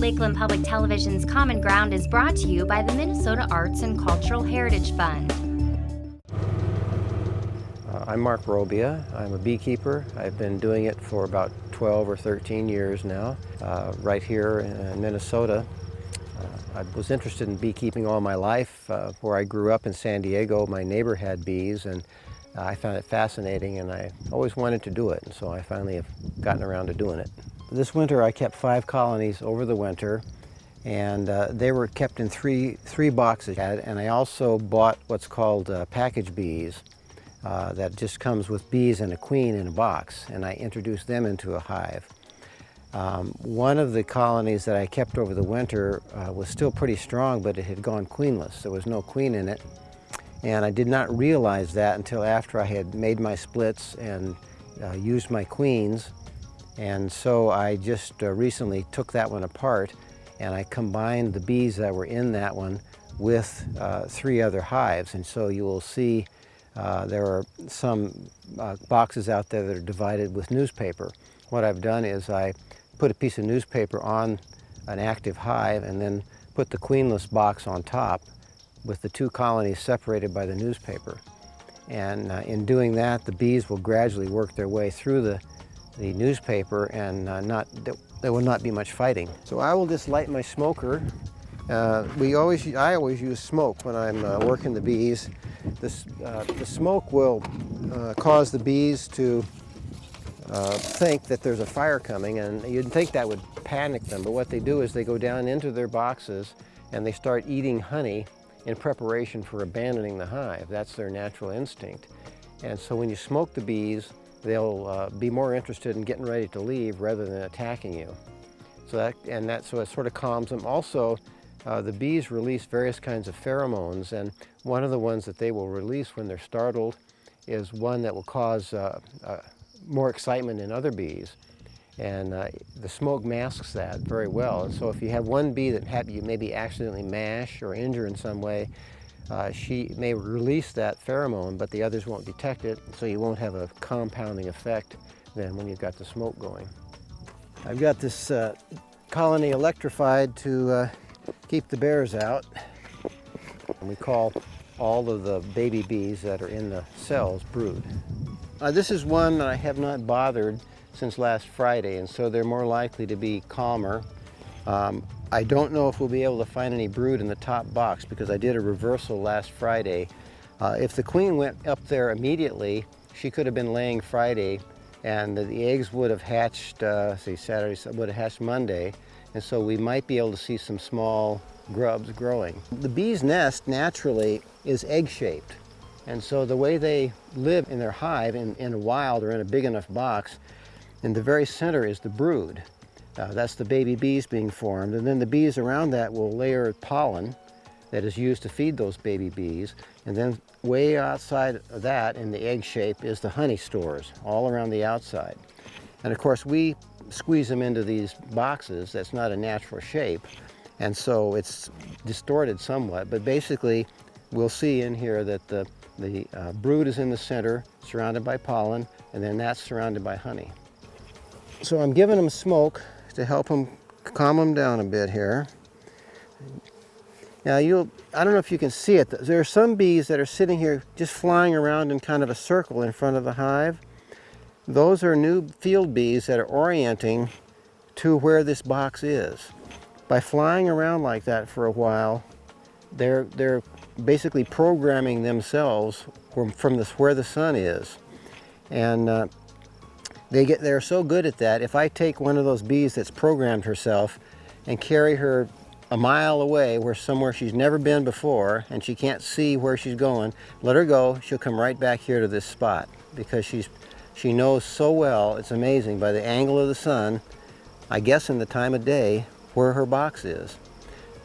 Lakeland Public Television's Common Ground is brought to you by the Minnesota Arts and Cultural Heritage Fund. I'm Mark Robia. I'm a beekeeper. I've been doing it for about 12 or 13 years now, right here in Minnesota. I was interested in beekeeping all my life. Where I grew up in San Diego, my neighbor had bees, and I found it fascinating, and I always wanted to do it, and so I finally have gotten around to doing it. This winter I kept 5 colonies over the winter, and they were kept in three boxes. And I also bought what's called package bees that just comes with bees and a queen in a box, and I introduced them into a hive. One of the colonies that I kept over the winter was still pretty strong, but it had gone queenless. There was no queen in it, and I did not realize that until after I had made my splits and used my queens. And so I just recently took that one apart, and I combined the bees that were in that one with 3 other hives. And so you will see there are some boxes out there that are divided with newspaper. What I've done is I put a piece of newspaper on an active hive and then put the queenless box on top with the 2 colonies separated by the newspaper. And in doing that, the bees will gradually work their way through the newspaper, and there will not be much fighting. So I will just light my smoker. I always use smoke when I'm working the bees. The smoke will cause the bees to think that there's a fire coming, and you'd think that would panic them, but what they do is they go down into their boxes and they start eating honey in preparation for abandoning the hive. That's their natural instinct. And so when you smoke the bees, they'll be more interested in getting ready to leave rather than attacking you. So it sort of calms them. Also, the bees release various kinds of pheromones, and one of the ones that they will release when they're startled is one that will cause more excitement in other bees. And the smoke masks that very well. And so if you have one bee that you maybe accidentally mash or injure in some way, she may release that pheromone, but the others won't detect it, so you won't have a compounding effect then when you've got the smoke going. I've got this colony electrified to keep the bears out. And we call all of the baby bees that are in the cells brood. This is one that I have not bothered since last Friday, and so they're more likely to be calmer. I don't know if we'll be able to find any brood in the top box because I did a reversal last Friday. If the queen went up there immediately, she could have been laying Friday, and the eggs would have hatched, Saturday, would have hatched Monday, and so we might be able to see some small grubs growing. The bee's nest naturally is egg-shaped, and so the way they live in their hive in a wild or in a big enough box, in the very center is the brood. That's the baby bees being formed, and then the bees around that will layer pollen that is used to feed those baby bees, and then way outside of that in the egg shape is the honey stores all around the outside. And of course we squeeze them into these boxes. That's not a natural shape, and so it's distorted somewhat, but basically we'll see in here that the brood is in the center surrounded by pollen, and then that's surrounded by honey. So I'm giving them smoke to help them calm them down a bit here. Now I don't know if you can see it, there are some bees that are sitting here just flying around in kind of a circle in front of the hive. Those are new field bees that are orienting to where this box is. By flying around like that for a while, they're basically programming themselves from where the sun is. And they're so good at that. If I take one of those bees that's programmed herself and carry her a mile away somewhere she's never been before and she can't see where she's going, let her go, she'll come right back here to this spot because she knows so well, it's amazing, by the angle of the sun, I guess in the time of day, where her box is.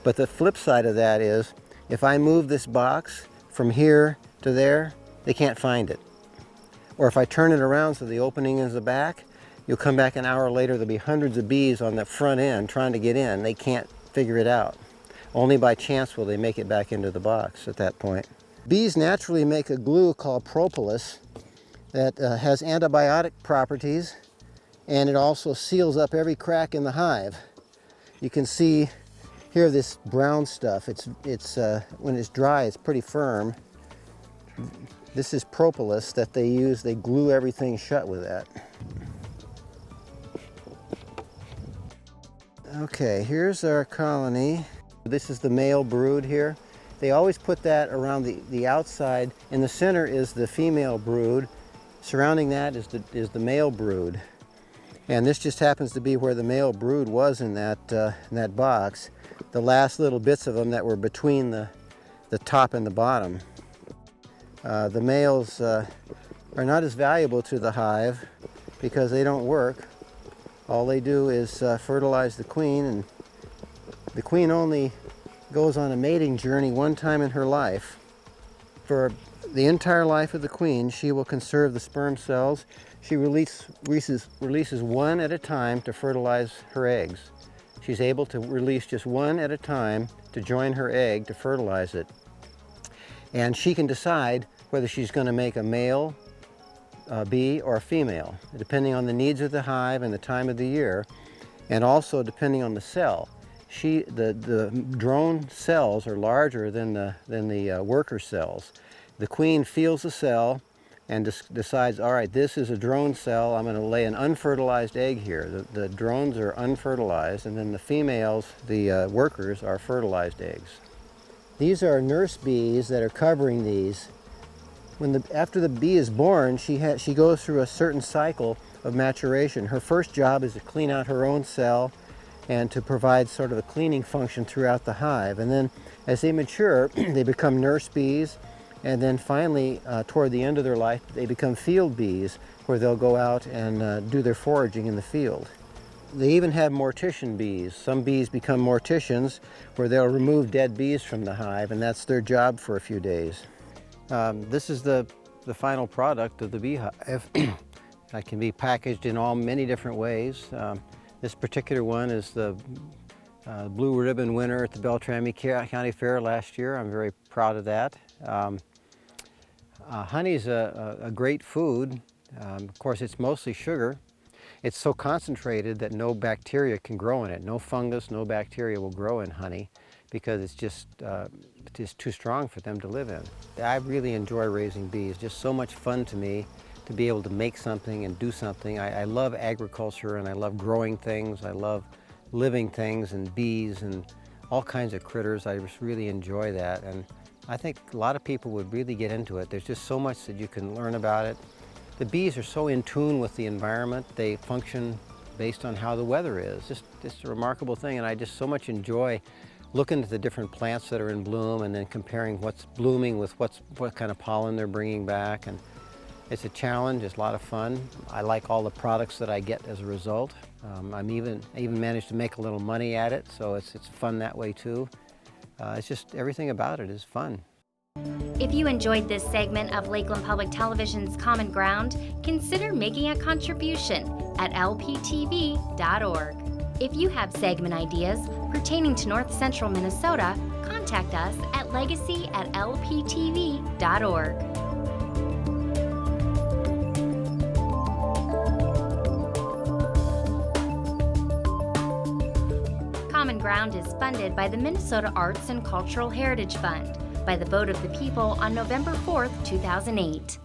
But the flip side of that is, if I move this box from here to there, they can't find it. Or if I turn it around so the opening is the back, you'll come back an hour later, there'll be hundreds of bees on the front end trying to get in. They can't figure it out. Only by chance will they make it back into the box at that point. Bees naturally make a glue called propolis that has antibiotic properties, and it also seals up every crack in the hive. You can see here this brown stuff. It's when it's dry, it's pretty firm. This is propolis that they use. They glue everything shut with that. Okay, here's our colony. This is the male brood here. They always put that around the outside. In the center is the female brood. Surrounding that is the male brood. And this just happens to be where the male brood was in that box. The last little bits of them that were between the top and the bottom. The males are not as valuable to the hive because they don't work. All they do is fertilize the queen, and the queen only goes on a mating journey one time in her life. For the entire life of the queen, she will conserve the sperm cells. She releases one at a time to fertilize her eggs. She's able to release just one at a time to join her egg to fertilize it. And she can decide whether she's going to make a male bee or a female, depending on the needs of the hive and the time of the year, and also depending on the cell. The drone cells are larger than the worker cells. The queen feels the cell and decides, all right, this is a drone cell, I'm going to lay an unfertilized egg here. The drones are unfertilized, and then the females, the workers, are fertilized eggs. These are nurse bees that are covering these. After the bee is born, she goes through a certain cycle of maturation. Her first job is to clean out her own cell and to provide sort of a cleaning function throughout the hive. And then as they mature, they become nurse bees. And then finally, toward the end of their life, they become field bees, where they'll go out and do their foraging in the field. They even have mortician bees. Some bees become morticians, where they'll remove dead bees from the hive, and that's their job for a few days. This is the final product of the beehive. That can be packaged in many different ways. This particular one is the blue ribbon winner at the Beltrami County Fair last year. I'm very proud of that. Honey is a great food. Of course, it's mostly sugar. It's so concentrated that no bacteria can grow in it. No fungus, no bacteria will grow in honey because it's just too strong for them to live in. I really enjoy raising bees. It's just so much fun to me to be able to make something and do something. I love agriculture, and I love growing things. I love living things and bees and all kinds of critters. I just really enjoy that, and I think a lot of people would really get into it. There's just so much that you can learn about it. The bees are so in tune with the environment. They function based on how the weather is. Just a remarkable thing, and I just so much enjoy looking at the different plants that are in bloom and then comparing what's blooming with what kind of pollen they're bringing back. And it's a challenge. It's a lot of fun. I like all the products that I get as a result. I even managed to make a little money at it, so it's fun that way too. It's just everything about it is fun. If you enjoyed this segment of Lakeland Public Television's Common Ground, consider making a contribution at lptv.org. If you have segment ideas pertaining to North Central Minnesota, contact us at legacy@lptv.org. Common Ground is funded by the Minnesota Arts and Cultural Heritage Fund by the vote of the people on November 4th, 2008.